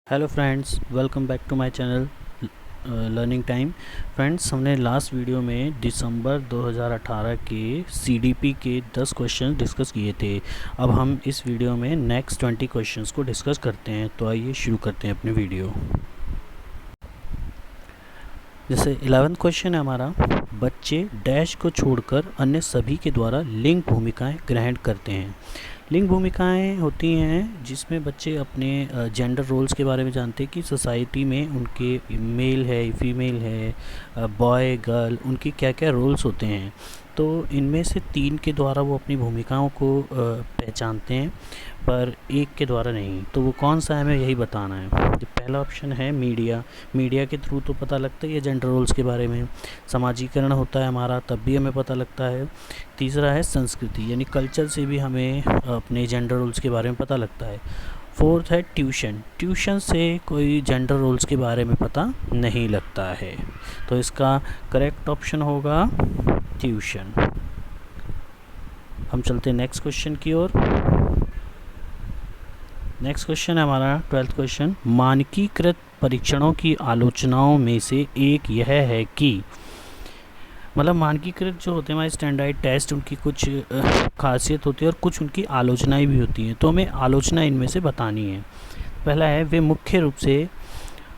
Hello friends, welcome back to my channel learning time. Friends, हमने last video में दिसंबर 2018 के सीडीपी के 10 क्वेश्चन डिस्कस किए थे। अब हम इस वीडियो में नेक्स्ट 20 क्वेश्चंस को डिस्कस करते हैं। तो आइए शुरू करते हैं अपनी वीडियो। जैसे 11th क्वेश्चन है हमारा, बच्चे डैश को छोड़कर अन्य सभी के द्वारा लिंग भूमिकाएं ग्रहण करते हैं। लिंग भूमिकाएं होती हैं जिसमें बच्चे अपने जेंडर रोल्स के बारे में जानते हैं कि सोसाइटी में उनके मेल है, फीमेल है, बॉय गर्ल, उनकी क्या क्या रोल्स होते हैं। तो इनमें से 3 के द्वारा वो अपनी भूमिकाओं को पहचानते हैं, पर एक के द्वारा नहीं। तो वो कौन सा है, हमें यही बताना है। जो पहला ऑप्शन है मीडिया। मीडिया के थ्रू तो पता लगता है ये जेंडर रोल्स के बारे में। समाजीकरण होता है हमारा, तब भी हमें पता लगता है। तीसरा है संस्कृति, यानी कल्चर से भी हमें अपने जेंडर रोल्स के बारे में पता लगता है। फोर्थ है ट्यूशन। ट्यूशन से कोई जेंडर रोल्स के बारे में पता नहीं लगता है। तो इसका करेक्ट ऑप्शन होगा ट्यूशन। हम चलते हैं नेक्स्ट क्वेश्चन की ओर। नेक्स्ट क्वेश्चन है हमारा 12th क्वेश्चन। मानकीकृत परीक्षणों की आलोचनाओं में से एक यह है कि, मतलब मानकीकृत जो होते हैं हमारे स्टैंडर्ड टेस्ट, उनकी कुछ खासियत होती है और कुछ उनकी आलोचनाएं भी होती हैं। तो हमें आलोचना इनमें से बतानी है। पहला है, वे मुख्य रूप से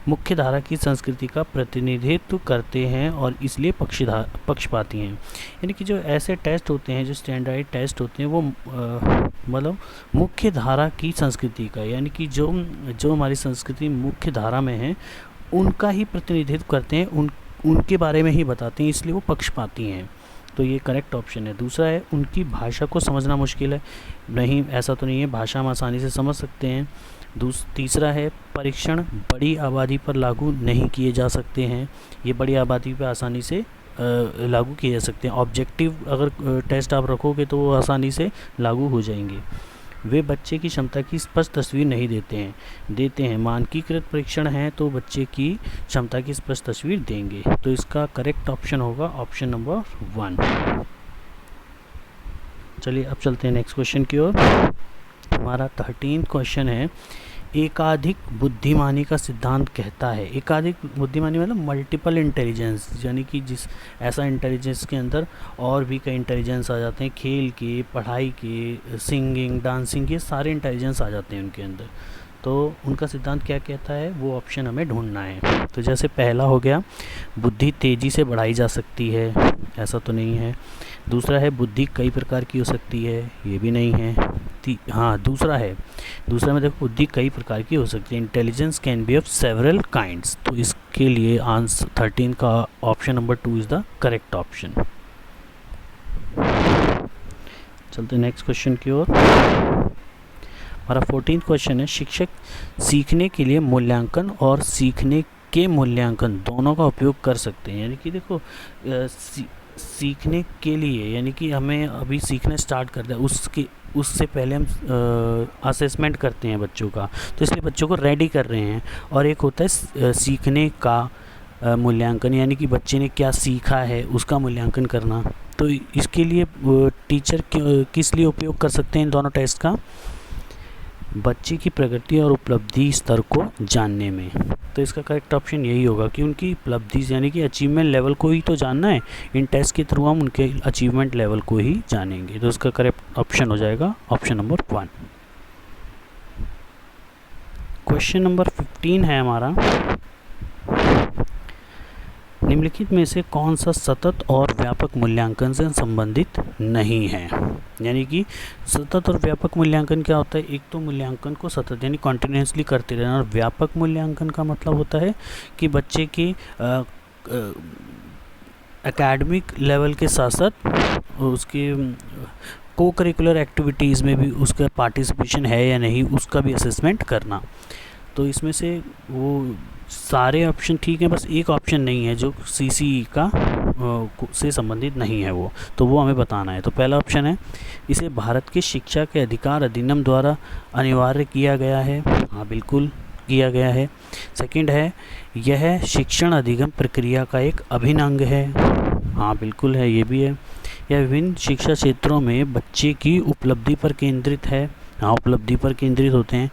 मुख्य धारा की संस्कृति का प्रतिनिधित्व करते हैं और इसलिए पक्षपाती हैं। यानी कि जो ऐसे टेस्ट होते हैं, जो स्टैंडर्ड टेस्ट होते हैं, वो मतलब मुख्य धारा की संस्कृति का, यानी कि जो जो हमारी संस्कृति मुख्य धारा में है उनका ही प्रतिनिधित्व करते हैं, उनके बारे में ही बताते हैं, इसलिए वो पक्षपाती हैं। तो ये करेक्ट ऑप्शन है। दूसरा है, उनकी भाषा को समझना मुश्किल है। नहीं, ऐसा तो नहीं है, भाषा हम आसानी से समझ सकते हैं। तीसरा है, परीक्षण बड़ी आबादी पर लागू नहीं किए जा सकते हैं। ये बड़ी आबादी पर आसानी से लागू किए जा सकते हैं। ऑब्जेक्टिव अगर टेस्ट आप रखोगे तो वो आसानी से लागू हो जाएंगे। वे बच्चे की क्षमता की स्पष्ट तस्वीर नहीं देते हैं। मानकीकृत परीक्षण हैं तो बच्चे की क्षमता की स्पष्ट तस्वीर देंगे। तो इसका करेक्ट ऑप्शन होगा ऑप्शन नंबर 1। चलिए अब चलते हैं नेक्स्ट क्वेश्चन की ओर। हमारा 13th क्वेश्चन है, एकाधिक बुद्धिमानी का सिद्धांत कहता है। एकाधिक बुद्धिमानी मतलब मल्टीपल इंटेलिजेंस, यानी कि जिस ऐसा इंटेलिजेंस के अंदर और भी कई इंटेलिजेंस आ जाते हैं, खेल के, पढ़ाई के, सिंगिंग, डांसिंग, ये सारे इंटेलिजेंस आ जाते हैं उनके अंदर। तो उनका सिद्धांत क्या कहता है, वो ऑप्शन हमें ढूंढना है। तो जैसे पहला हो गया, बुद्धि तेज़ी से बढ़ाई जा सकती है, ऐसा तो नहीं है। दूसरा है, बुद्धि कई प्रकार की हो सकती है, ये भी नहीं है। हाँ, दूसरा में देखो, बुद्धि कई प्रकार की हो सकती है, intelligence can be of several kinds. तो इसके लिए आंसर 13 का option number 2 is the correct option. चलते नेक्स्ट क्वेश्चन की ओर। हमारा 14th क्वेश्चन है, शिक्षक सीखने के लिए मूल्यांकन और सीखने के मूल्यांकन दोनों का उपयोग कर सकते हैं। यानी कि देखो, सीखने के लिए, यानी कि हमें अभी सीखना स्टार्ट करते हैं, उससे पहले हम असेसमेंट करते हैं बच्चों का, तो इसलिए बच्चों को रेडी कर रहे हैं। और एक होता है सीखने का मूल्यांकन, यानी कि बच्चे ने क्या सीखा है उसका मूल्यांकन करना। तो इसके लिए टीचर किस लिए उपयोग कर सकते हैं इन दोनों टेस्ट का, बच्चे की प्रगति और उपलब्धि स्तर को जानने में। तो इसका करेक्ट ऑप्शन यही होगा कि उनकी उपलब्धि, यानी कि अचीवमेंट लेवल को ही तो जानना है। इन टेस्ट के थ्रू हम उनके अचीवमेंट लेवल को ही जानेंगे। तो इसका करेक्ट ऑप्शन हो जाएगा ऑप्शन नंबर 1। क्वेश्चन नंबर 15 है हमारा, निम्नलिखित में से कौन सा सतत और व्यापक मूल्यांकन से संबंधित नहीं है। यानी कि सतत और व्यापक मूल्यांकन क्या होता है, एक तो मूल्यांकन को सतत यानी कॉन्टिन्यूसली करते रहना, और व्यापक मूल्यांकन का मतलब होता है कि बच्चे की एकेडमिक लेवल के साथ साथ उसके को करिकुलर एक्टिविटीज़ में भी उसका पार्टिसिपेशन है या नहीं, उसका भी असेसमेंट करना। तो इसमें से वो सारे ऑप्शन ठीक हैं, बस एक ऑप्शन नहीं है जो सीसीई का से संबंधित नहीं है, वो हमें बताना है। तो पहला ऑप्शन है, इसे भारत के शिक्षा के अधिकार अधिनियम द्वारा अनिवार्य किया गया है। हाँ, बिल्कुल किया गया है। सेकंड है, यह शिक्षण अधिगम प्रक्रिया का एक अभिन्न अंग है। हाँ, बिल्कुल है, ये भी है। यह विभिन्न शिक्षा क्षेत्रों में बच्चे की उपलब्धि पर केंद्रित है। हाँ उपलब्धि पर केंद्रित होते हैं।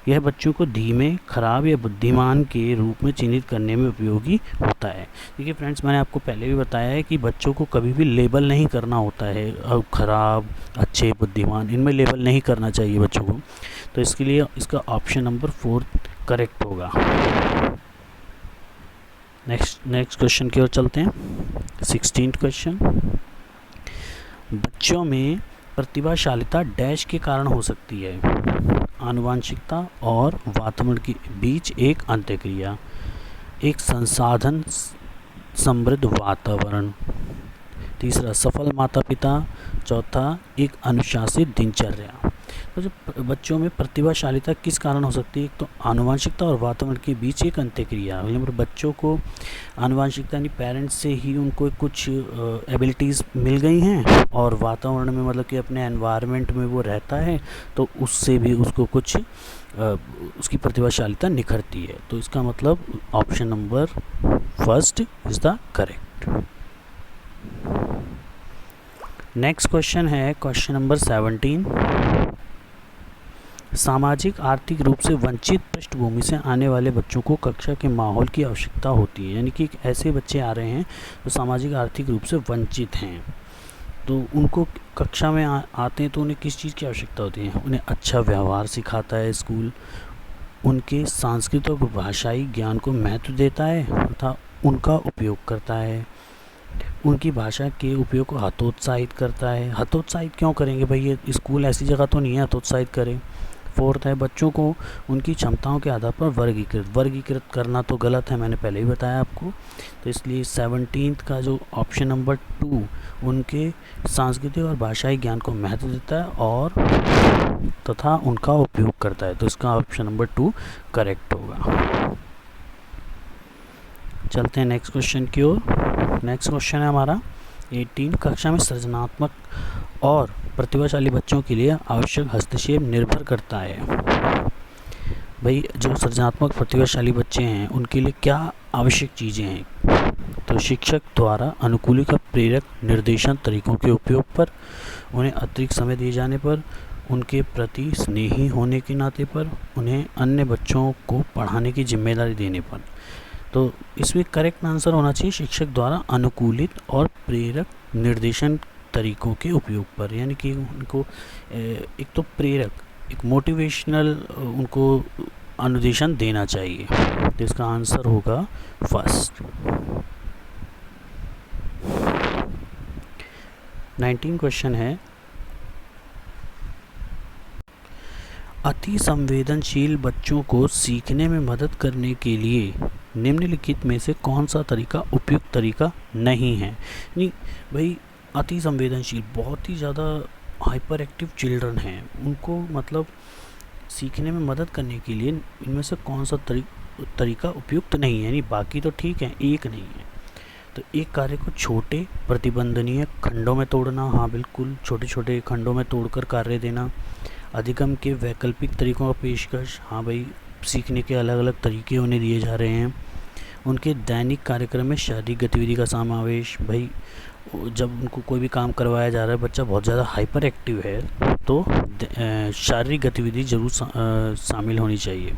यह बच्चों को धीमे, खराब या बुद्धिमान के रूप में चिन्हित करने में उपयोगी होता है। देखिए फ्रेंड्स, मैंने आपको पहले भी बताया है कि बच्चों को कभी भी लेबल नहीं करना होता है। अब खराब, अच्छे, बुद्धिमान, इनमें लेबल नहीं करना चाहिए बच्चों को। तो इसके लिए इसका ऑप्शन नंबर 4 करेक्ट होगा। नेक्स्ट क्वेश्चन की ओर चलते हैं। 16th क्वेश्चन, बच्चों में प्रतिभाशालिता डैश के कारण हो सकती है। आनुवांशिकता और वातावरण के बीच एक अंतःक्रिया, एक संसाधन समृद्ध वातावरण, तीसरा सफल माता पिता, चौथा एक अनुशासित दिनचर्या। तो जो बच्चों में प्रतिभाशालिता किस कारण हो सकती है, एक तो आनुवांशिकता और वातावरण के बीच एक अंतःक्रिया। मतलब बच्चों को आनुवांशिकता यानी पेरेंट्स से ही उनको कुछ एबिलिटीज़ मिल गई हैं, और वातावरण में मतलब कि अपने एनवायरनमेंट में वो रहता है तो उससे भी उसको कुछ उसकी प्रतिभाशालिता निखरती है। तो इसका मतलब option number 1 is the correct. Next question है क्वेश्चन नंबर 17। सामाजिक आर्थिक रूप से वंचित पृष्ठभूमि से आने वाले बच्चों को कक्षा के माहौल की आवश्यकता होती है। यानी कि ऐसे बच्चे आ रहे हैं जो सामाजिक आर्थिक रूप से वंचित हैं, तो उनको कक्षा में आते हैं तो उन्हें किस चीज़ की आवश्यकता होती है। उन्हें अच्छा व्यवहार सिखाता है स्कूल, उनके सांस्कृतिक और भाषाई ज्ञान को महत्व देता है तथा उनका उपयोग करता है, उनकी भाषा के उपयोग को हतोत्साहित करता है। हतोत्साहित क्यों करेंगे भाई, ये स्कूल ऐसी जगह तो नहीं है हतोत्साहित करें। 4th है, बच्चों को उनकी क्षमताओं के आधार पर वर्गीकृत करना तो गलत है, मैंने पहले ही बताया आपको। तो इसलिए 17th का जो ऑप्शन नंबर 2 उनके सांस्कृतिक और भाषाई ज्ञान को महत्व देता है और तथा उनका उपयोग करता है। तो इसका ऑप्शन नंबर 2 करेक्ट होगा। चलते हैं नेक्स्ट क्वेश्चन की ओर। नेक्स्ट क्वेश्चन है हमारा 18। कक्षा में सृजनात्मक और प्रतिभाशाली बच्चों के लिए आवश्यक हस्तक्षेप निर्भर करता है। भाई जो सृजनात्मक प्रतिभाशाली बच्चे हैं उनके लिए क्या आवश्यक चीज़ें हैं, तो शिक्षक द्वारा अनुकूलित और प्रेरक निर्देशन तरीकों के उपयोग पर, उन्हें अतिरिक्त समय दिए जाने पर, उनके प्रति स्नेही होने के नाते पर, उन्हें अन्य बच्चों को पढ़ाने की जिम्मेदारी देने पर। तो इसमें करेक्ट आंसर होना चाहिए शिक्षक द्वारा अनुकूलित और प्रेरक निर्देशन तरीकों के उपयोग पर। यानी कि उनको एक तो प्रेरक, एक मोटिवेशनल उनको अनुदेशन देना चाहिए। तो इसका आंसर होगा 1st। 19 क्वेश्चन है, अति संवेदनशील बच्चों को सीखने में मदद करने के लिए निम्नलिखित में से कौन सा तरीका उपयुक्त तरीका नहीं है। नहीं भाई, अति संवेदनशील बहुत ही ज़्यादा हाइपर एक्टिव चिल्ड्रन हैं, उनको मतलब सीखने में मदद करने के लिए इनमें से कौन सा तरीका उपयुक्त नहीं है। यानी बाकी तो ठीक है, एक नहीं है। तो एक कार्य को छोटे प्रतिबंधनीय खंडों में तोड़ना, हाँ बिल्कुल, छोटे छोटे खंडों में तोड़कर कार्य देना। अधिगम के वैकल्पिक तरीकों का पेशकश, हाँ भाई सीखने के अलग अलग तरीके उन्हें दिए जा रहे हैं। उनके दैनिक कार्यक्रम में शारीरिक गतिविधि का समावेश, भाई जब उनको कोई भी काम करवाया जा रहा है, बच्चा बहुत ज़्यादा हाइपर एक्टिव है तो शारीरिक गतिविधि जरूर शामिल होनी चाहिए।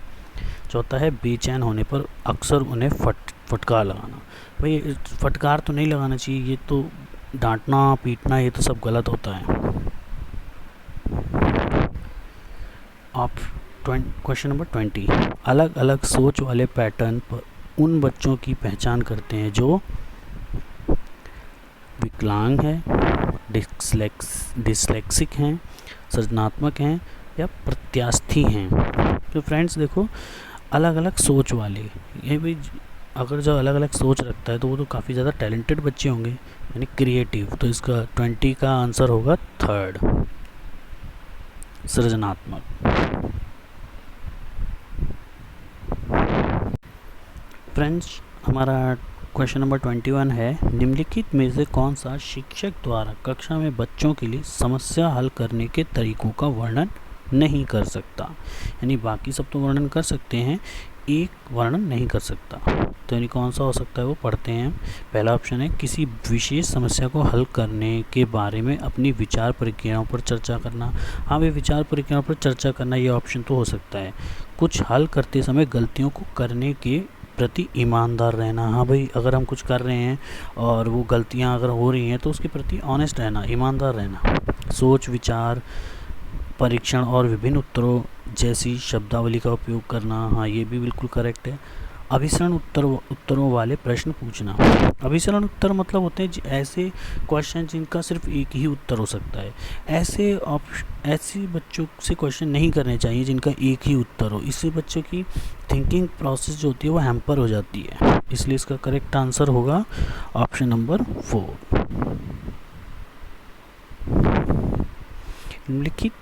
चौथा है, बेचैन होने पर अक्सर उन्हें फटकार लगाना। भाई फटकार तो नहीं लगाना चाहिए, ये तो डांटना पीटना ये तो सब गलत होता है। आप क्वेश्चन नंबर 20। अलग अलग सोच वाले पैटर्न पर उन बच्चों की पहचान करते हैं जो विकलांग हैं, डिस्लेक्सिक हैं, सृजनात्मक हैं या प्रत्यास्थी हैं। तो फ्रेंड्स देखो, अलग अलग सोच वाले, ये भी अगर जो अलग अलग सोच रखता है तो वो तो काफ़ी ज़्यादा टैलेंटेड बच्चे होंगे, यानी क्रिएटिव। तो इसका 20 का आंसर होगा 3rd, सृजनात्मक। फ्रेंड्स हमारा क्वेश्चन नंबर 21 है, निम्नलिखित में से कौन सा शिक्षक द्वारा कक्षा में बच्चों के लिए समस्या हल करने के तरीकों का वर्णन नहीं कर सकता। यानी बाकी सब तो वर्णन कर सकते हैं, एक वर्णन नहीं कर सकता। तो यानी कौन सा हो सकता है वो पढ़ते हैं। पहला ऑप्शन है किसी विशेष समस्या को हल करने के बारे में अपनी विचार प्रक्रियाओं पर चर्चा करना। हाँ भाई, विचार प्रक्रियाओं पर चर्चा करना ये ऑप्शन तो हो सकता है। कुछ हल करते समय गलतियों को करने के प्रति ईमानदार रहना। हाँ भाई, अगर हम कुछ कर रहे हैं और वो गलतियाँ अगर हो रही हैं तो उसके प्रति ऑनेस्ट रहना, ईमानदार रहना। सोच विचार परीक्षण और विभिन्न उत्तरों जैसी शब्दावली का उपयोग करना। हाँ, ये भी बिल्कुल करेक्ट है। अभिसरण उत्तरों वाले प्रश्न पूछना। अभिसरण उत्तर मतलब होते हैं ऐसे क्वेश्चन जिनका सिर्फ एक ही उत्तर हो सकता है। ऐसे बच्चों से क्वेश्चन नहीं करने चाहिए जिनका एक ही उत्तर हो। इससे बच्चों की थिंकिंग प्रोसेस जो होती है वो हैम्पर हो जाती है। इसलिए इसका करेक्ट आंसर होगा ऑप्शन नंबर 4। निम्नलिखित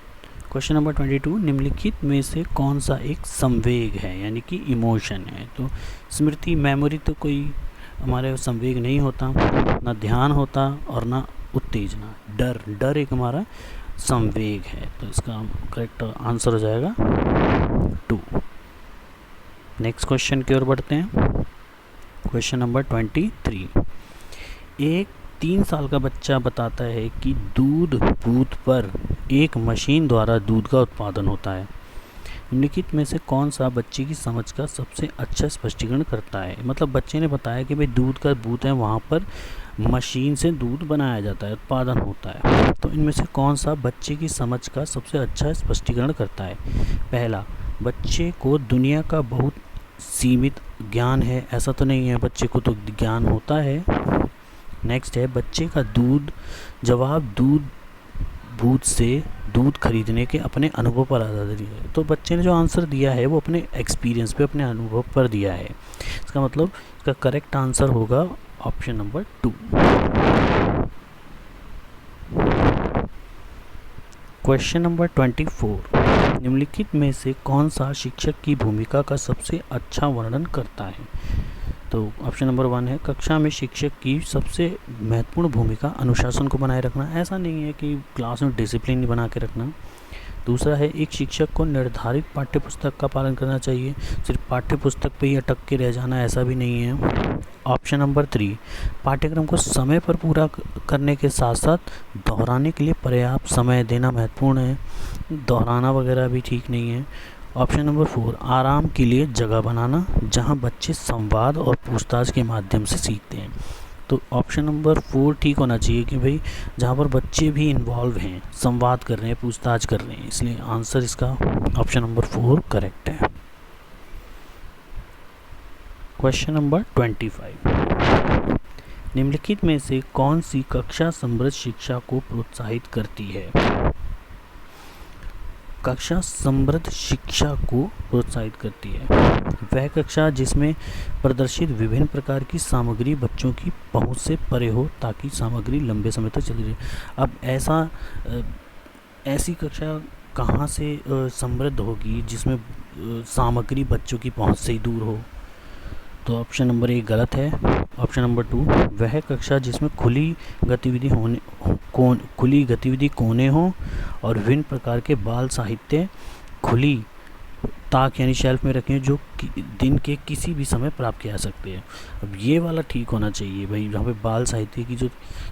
क्वेश्चन नंबर 22, निम्नलिखित में से कौन सा एक संवेग है, यानी कि इमोशन है। तो स्मृति, मेमोरी तो कोई हमारे संवेग नहीं होता, ना ध्यान होता और ना उत्तेजना। डर एक हमारा संवेग है। तो इसका करेक्ट आंसर हो जाएगा 2। नेक्स्ट क्वेश्चन की ओर बढ़ते हैं। क्वेश्चन नंबर 23, एक 3 साल का बच्चा बताता है कि दूध बूथ पर एक मशीन द्वारा दूध का उत्पादन होता है। निम्नलिखित में से कौन सा बच्चे की समझ का सबसे अच्छा स्पष्टीकरण करता है। मतलब बच्चे ने बताया कि भाई दूध का बूथ है, वहाँ पर मशीन से दूध बनाया जाता है, उत्पादन होता है। तो इनमें से कौन सा बच्चे की समझ का सबसे अच्छा स्पष्टीकरण करता है। पहला, बच्चे को दुनिया का बहुत सीमित ज्ञान है। ऐसा तो नहीं है, बच्चे को तो ज्ञान होता है। नेक्स्ट है, बच्चे का जवाब दूध बूथ से दूध खरीदने के अपने अनुभव पर आधारित है। तो बच्चे ने जो आंसर दिया है वो अपने एक्सपीरियंस पे, अपने अनुभव पर दिया है। इसका मतलब इसका करेक्ट आंसर होगा ऑप्शन नंबर 2। क्वेश्चन नंबर 24, निम्नलिखित में से कौन सा शिक्षक की भूमिका का सबसे अच्छा वर्णन करता है। तो ऑप्शन नंबर 1 है, कक्षा में शिक्षक की सबसे महत्वपूर्ण भूमिका अनुशासन को बनाए रखना। ऐसा नहीं है कि क्लास में डिसिप्लिन बना के रखना। दूसरा है, एक शिक्षक को निर्धारित पाठ्यपुस्तक का पालन करना चाहिए। सिर्फ पाठ्यपुस्तक पे ही अटक के रह जाना ऐसा भी नहीं है। ऑप्शन नंबर 3, पाठ्यक्रम को समय पर पूरा करने के साथ साथ दोहराने के लिए पर्याप्त समय देना महत्वपूर्ण है। दोहराना वगैरह भी ठीक नहीं है। ऑप्शन नंबर 4, आराम के लिए जगह बनाना जहां बच्चे संवाद और पूछताछ के माध्यम से सीखते हैं। तो ऑप्शन नंबर 4 ठीक होना चाहिए कि भाई जहां पर बच्चे भी इन्वॉल्व हैं, संवाद कर रहे हैं, पूछताछ कर रहे हैं। इसलिए आंसर इसका ऑप्शन नंबर 4 करेक्ट है। क्वेश्चन नंबर 25, निम्नलिखित में से कौन सी कक्षा समृद्ध शिक्षा को प्रोत्साहित करती है। कक्षा समृद्ध शिक्षा को प्रोत्साहित करती है वह कक्षा जिसमें प्रदर्शित विभिन्न प्रकार की सामग्री बच्चों की पहुंच से परे हो, ताकि सामग्री लंबे समय तक चली रहे। अब ऐसी कक्षा कहाँ से समृद्ध होगी जिसमें सामग्री बच्चों की पहुंच से ही दूर हो। तो ऑप्शन नंबर 1 गलत है। ऑप्शन नंबर 2, वह कक्षा जिसमें खुली गतिविधि कोने हों और विभिन्न प्रकार के बाल साहित्य खुली ताक यानी शेल्फ में रखें जो दिन के किसी भी समय प्राप्त किया जा सकते हैं। अब ये वाला ठीक होना चाहिए भाई, जहाँ पे बाल साहित्य की जो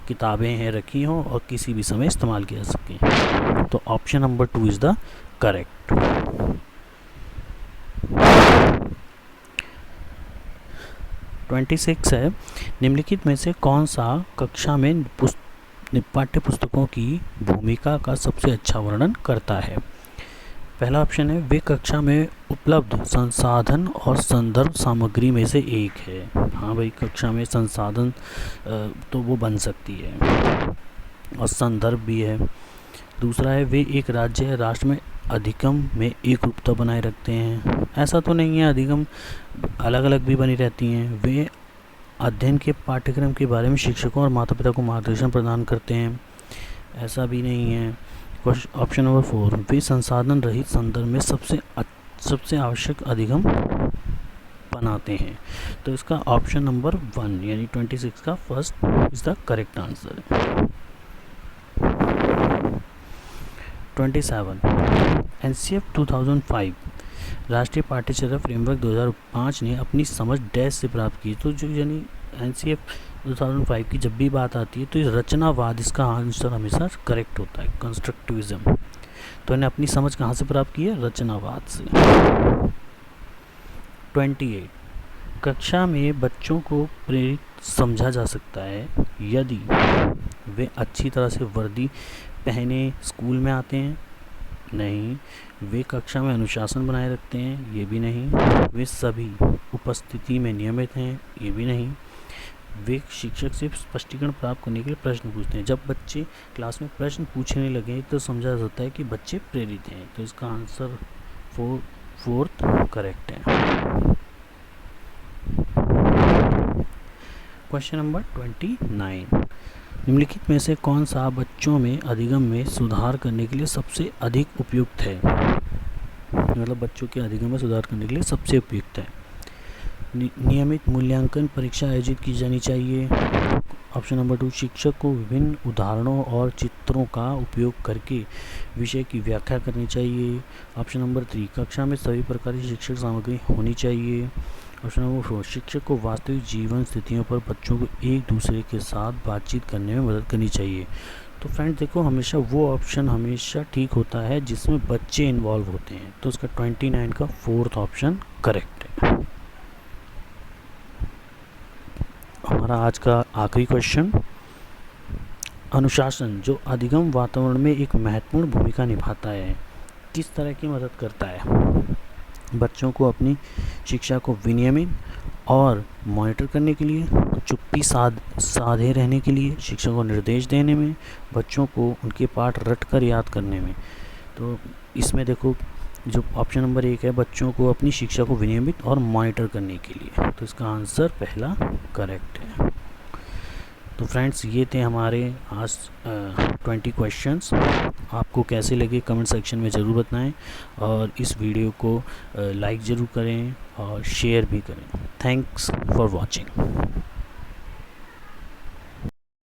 किताबें हैं रखी हों और किसी भी समय इस्तेमाल किया जा सकें। तो option number 2 is the correct. Twenty 26 है, निम्नलिखित में से कौन सा कक्षा में पाठ्य पुस्तकों की भूमिका का सबसे अच्छा वर्णन करता है। पहला ऑप्शन है, वे कक्षा में उपलब्ध संसाधन और संदर्भ सामग्री में से एक है। हाँ भाई, कक्षा में संसाधन तो वो बन सकती है और संदर्भ भी है। दूसरा है, वे एक राज्य या राष्ट्र में अधिगम में एक रूपता बनाए रखते हैं। ऐसा तो नहीं है, अधिगम अलग अलग भी बनी रहती हैं। वे अध्ययन के पाठ्यक्रम के बारे में शिक्षकों और माता पिता को मार्गदर्शन प्रदान करते हैं। ऐसा भी नहीं है। ऑप्शन नंबर 4, वे संसाधन रहित संदर्भ में सबसे आवश्यक अधिगम बनाते हैं। तो इसका ऑप्शन नंबर 1 यानी 26 का first is the correct answer. 27, NCF 2005 राष्ट्रीय पाठ्यचर्या फ्रेमवर्क 2005 ने अपनी समझ डैश से प्राप्त की। तो जो यानी NCF 2005 की जब भी बात आती है तो ये रचनावाद इसका आंसर हमेशा करेक्ट होता है, कंस्ट्रक्टिविज्म। तो इन्हें अपनी समझ कहाँ से प्राप्त की है? रचनावाद से। 28 कक्षा में बच्चों को प्रेरित समझा जा सकता है यदि वे अच्छी तरह से वर्दी पहने स्कूल में आते हैं, नहीं। वे कक्षा में अनुशासन बनाए रखते हैं, ये भी नहीं। वे सभी उपस्थिति में नियमित हैं, ये भी नहीं। वे शिक्षक से स्पष्टीकरण प्राप्त करने के लिए प्रश्न पूछते हैं। जब बच्चे क्लास में प्रश्न पूछने लगे तो समझा जाता है कि बच्चे प्रेरित हैं। तो इसका आंसर फोर्थ करेक्ट है। क्वेश्चन नंबर 29 निम्नलिखित में से कौन सा बच्चों में अधिगम में सुधार करने के लिए सबसे अधिक उपयुक्त है? मतलब बच्चों के अधिगम में सुधार करने के लिए सबसे उपयुक्त है। नियमित मूल्यांकन परीक्षा आयोजित की जानी चाहिए। ऑप्शन नंबर 2 शिक्षक को विभिन्न उदाहरणों और चित्रों का उपयोग करके विषय की व्याख्या करनी चाहिए। ऑप्शन नंबर 3 कक्षा में सभी प्रकार की शिक्षक सामग्री होनी चाहिए। ऑप्शन नंबर 4 शिक्षक को वास्तविक जीवन स्थितियों पर बच्चों को एक दूसरे के साथ बातचीत करने में मदद करनी चाहिए। तो फ्रेंड्स देखो, हमेशा वो ऑप्शन हमेशा ठीक होता है जिसमें बच्चे इन्वॉल्व होते हैं। तो उसका 29 का फोर्थ ऑप्शन करेक्ट है। हमारा आज का आखिरी क्वेश्चन, अनुशासन जो अधिगम वातावरण में एक महत्वपूर्ण भूमिका निभाता है, किस तरह की मदद करता है? बच्चों को अपनी शिक्षा को विनियमित और मॉनिटर करने के लिए, चुप्पी साधे रहने के लिए, शिक्षक को निर्देश देने में, बच्चों को उनके पाठ रट कर याद करने में। तो इसमें देखो जो ऑप्शन नंबर 1 है, बच्चों को अपनी शिक्षा को विनियमित और मॉनिटर करने के लिए। तो इसका आंसर पहला करेक्ट है। तो फ्रेंड्स ये थे हमारे आज 20 क्वेश्चंस। आपको कैसे लगे कमेंट सेक्शन में ज़रूर बताएं और इस वीडियो को लाइक ज़रूर करें और शेयर भी करें। Thanks for watching.